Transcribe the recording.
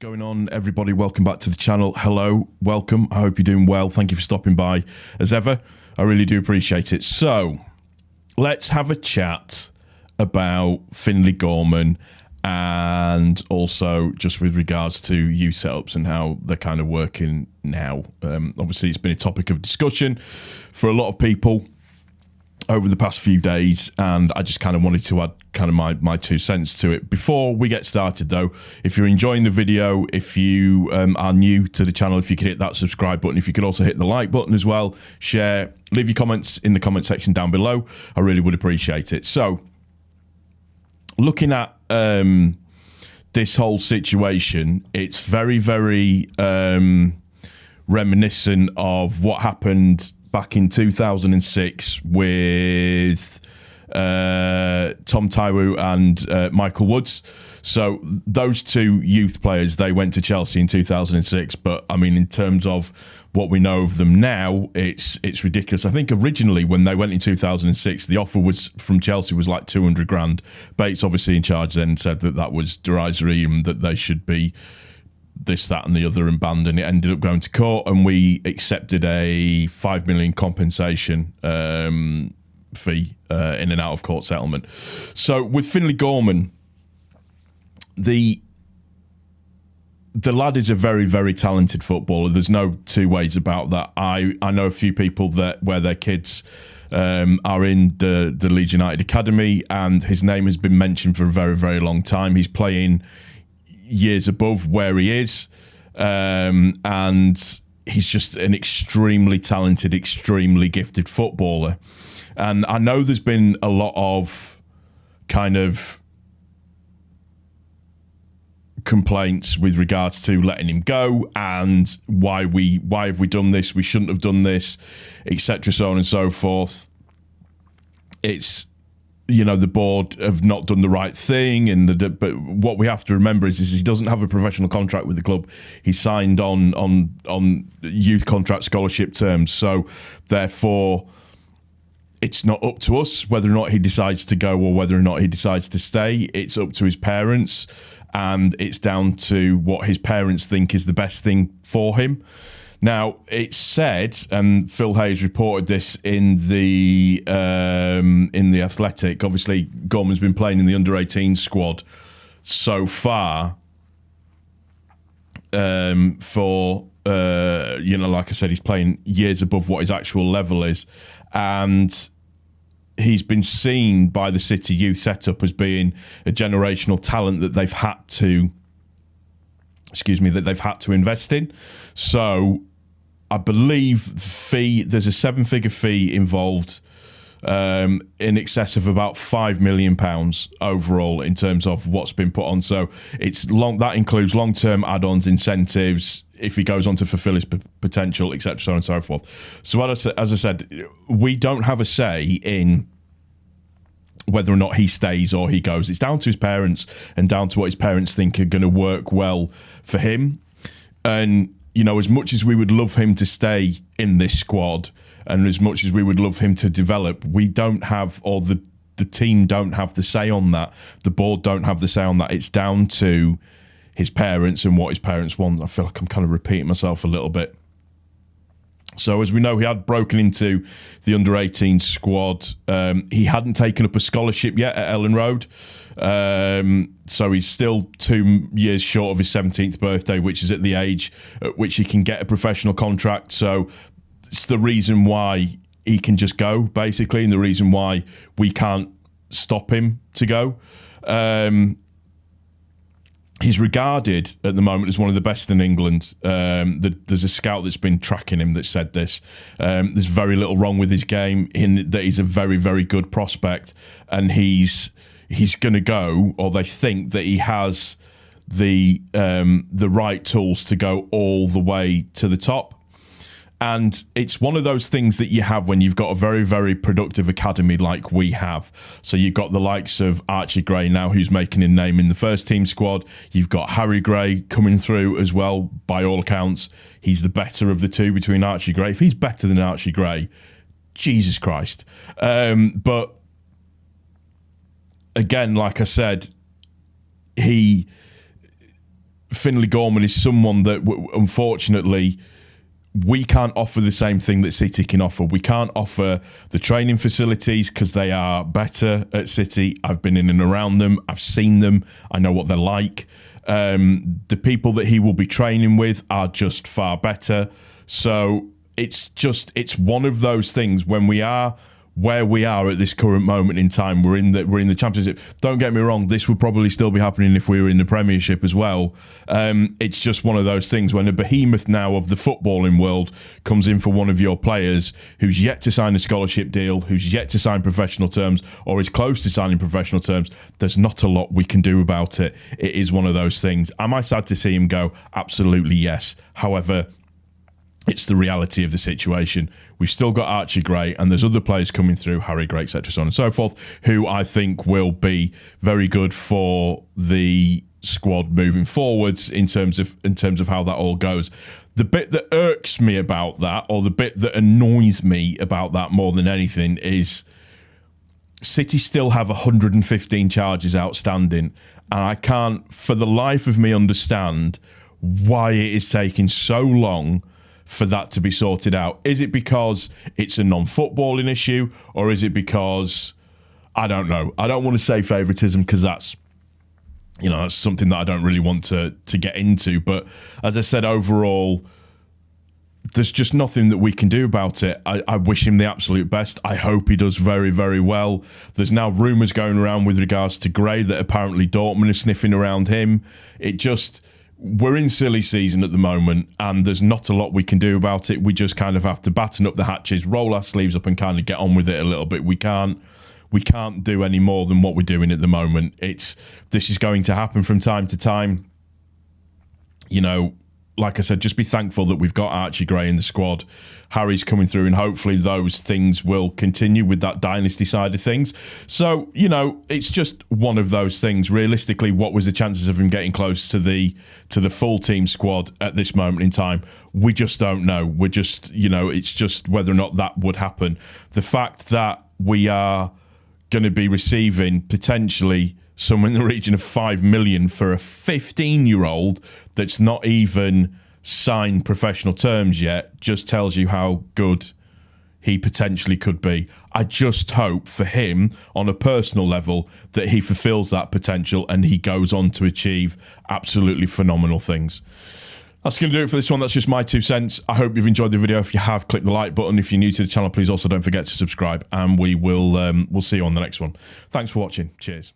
going on, everybody? Welcome back to the channel. Hello, welcome. I hope you're doing well. Thank you for stopping by as ever. I really do appreciate it. So let's have a chat about Finley Gorman and also just with regards to youth setups and how they're kind of working now. Obviously, it's been a topic of discussion for a lot of people over the past few days, and I just kind of wanted to add kind of my 2 cents to it. Before we get started though, if you're enjoying the video, if you are new to the channel, if you could hit that subscribe button, if you could also hit the like button as well, share, leave your comments in the comment section down below. I really would appreciate it. So looking at this whole situation, it's very, very reminiscent of what happened back in 2006 with Tom Taiwo and Michael Woods. So those two youth players, they went to Chelsea in 2006. But I mean, in terms of what we know of them now, it's ridiculous. I think originally when they went in 2006, the offer was from Chelsea was like 200 grand. Bates, obviously in charge, then said that that was derisory and that they should be this, that and the other and banned, and it ended up going to court, and we accepted a 5 million compensation fee in an out of court settlement. So with Finley Gorman, the lad is a very, very talented footballer. There's no two ways about that. I know a few people that where their kids are in the Leeds United academy, and his name has been mentioned for a very, very long time. He's playing years above where he is, and he's just an extremely talented, extremely gifted footballer. And I know there's been a lot of kind of complaints with regards to letting him go and why have we done this, we shouldn't have done this, etc., so on and so forth. It's, you know, the board have not done the right thing, and but what we have to remember is he doesn't have a professional contract with the club. He's signed on youth contract scholarship terms, so therefore it's not up to us whether or not he decides to go or whether or not he decides to stay. It's up to his parents, and it's down to what his parents think is the best thing for him. Now, it's said, and Phil Hayes reported this in the Athletic. Obviously, Gorman's been playing in the under-18 squad so far. For you know, like I said, he's playing years above what his actual level is, and he's been seen by the City youth setup as being a generational talent that they've had to, invest in. So I believe there's a 7-figure fee involved, in excess of about £5 million overall in terms of what's been put on. So it's that includes long-term add-ons, incentives, if he goes on to fulfill his potential, etc., so on and so forth. So as I said, we don't have a say in whether or not he stays or he goes. It's down to his parents and down to what his parents think are going to work well for him. And, you know, as much as we would love him to stay in this squad and as much as we would love him to develop, we don't have, or the team don't have the say on that. The board don't have the say on that. It's down to his parents and what his parents want. I feel like I'm kind of repeating myself a little bit. So as we know, he had broken into the under-18 squad. He hadn't taken up a scholarship yet at Ellen Road. So he's still 2 years short of his 17th birthday, which is at the age at which he can get a professional contract. So it's the reason why he can just go, basically, and the reason why we can't stop him to go. He's regarded at the moment as one of the best in England. There's a scout that's been tracking him that said this. There's very little wrong with his game, in that he's a very, very good prospect, and he's going to go, or they think that he has the right tools to go all the way to the top. And it's one of those things that you have when you've got a very, very productive academy like we have. So you've got the likes of Archie Gray now, who's making a name in the first team squad. You've got Harry Gray coming through as well. By all accounts, he's the better of the two between Archie Gray. If he's better than Archie Gray, Jesus Christ. But again, like I said, Finley Gorman is someone that, unfortunately, we can't offer the same thing that City can offer. We can't offer the training facilities because they are better at City. I've been in and around them. I've seen them. I know what they're like. The people that he will be training with are just far better. So it's one of those things. When we are where we are at this current moment in time, we're in the Championship. Don't get me wrong, this would probably still be happening if we were in the Premiership as well. It's just one of those things when a behemoth now of the footballing world comes in for one of your players who's yet to sign a scholarship deal, who's yet to sign professional terms, or is close to signing professional terms. There's not a lot we can do about it. It is one of those things. Am I sad to see him go? Absolutely yes. However, it's the reality of the situation. We've still got Archie Gray, and there's other players coming through, Harry Gray, etc., so on and so forth, who I think will be very good for the squad moving forwards in terms of how that all goes. The bit that irks me about that, or the bit that annoys me about that more than anything, is City still have 115 charges outstanding, and I can't for the life of me understand why it is taking so long for that to be sorted out. Is it because it's a non-footballing issue, or is it because, I don't know, I don't want to say favouritism because that's something that I don't really want to get into, but as I said, overall there's just nothing that we can do about it. I wish him the absolute best. I hope he does very, very well. There's now rumours going around with regards to Gray that apparently Dortmund are sniffing around him. We're in silly season at the moment, and there's not a lot we can do about it. We just kind of have to batten up the hatches, roll our sleeves up, and kind of get on with it a little bit. We can't do any more than what we're doing at the moment. This is going to happen from time to time. Like I said, just be thankful that we've got Archie Gray in the squad. Harry's coming through, and hopefully those things will continue with that dynasty side of things. So, it's just one of those things. Realistically, what was the chances of him getting close to the full team squad at this moment in time? We just don't know. We're just, it's just whether or not that would happen. The fact that we are going to be receiving potentially somewhere in the region of 5 million for a 15-year-old that's not even signed professional terms yet just tells you how good he potentially could be. I just hope for him, on a personal level, that he fulfills that potential and he goes on to achieve absolutely phenomenal things. That's going to do it for this one. That's just my 2 cents. I hope you've enjoyed the video. If you have, click the like button. If you're new to the channel, please also don't forget to subscribe, and we'll see you on the next one. Thanks for watching. Cheers.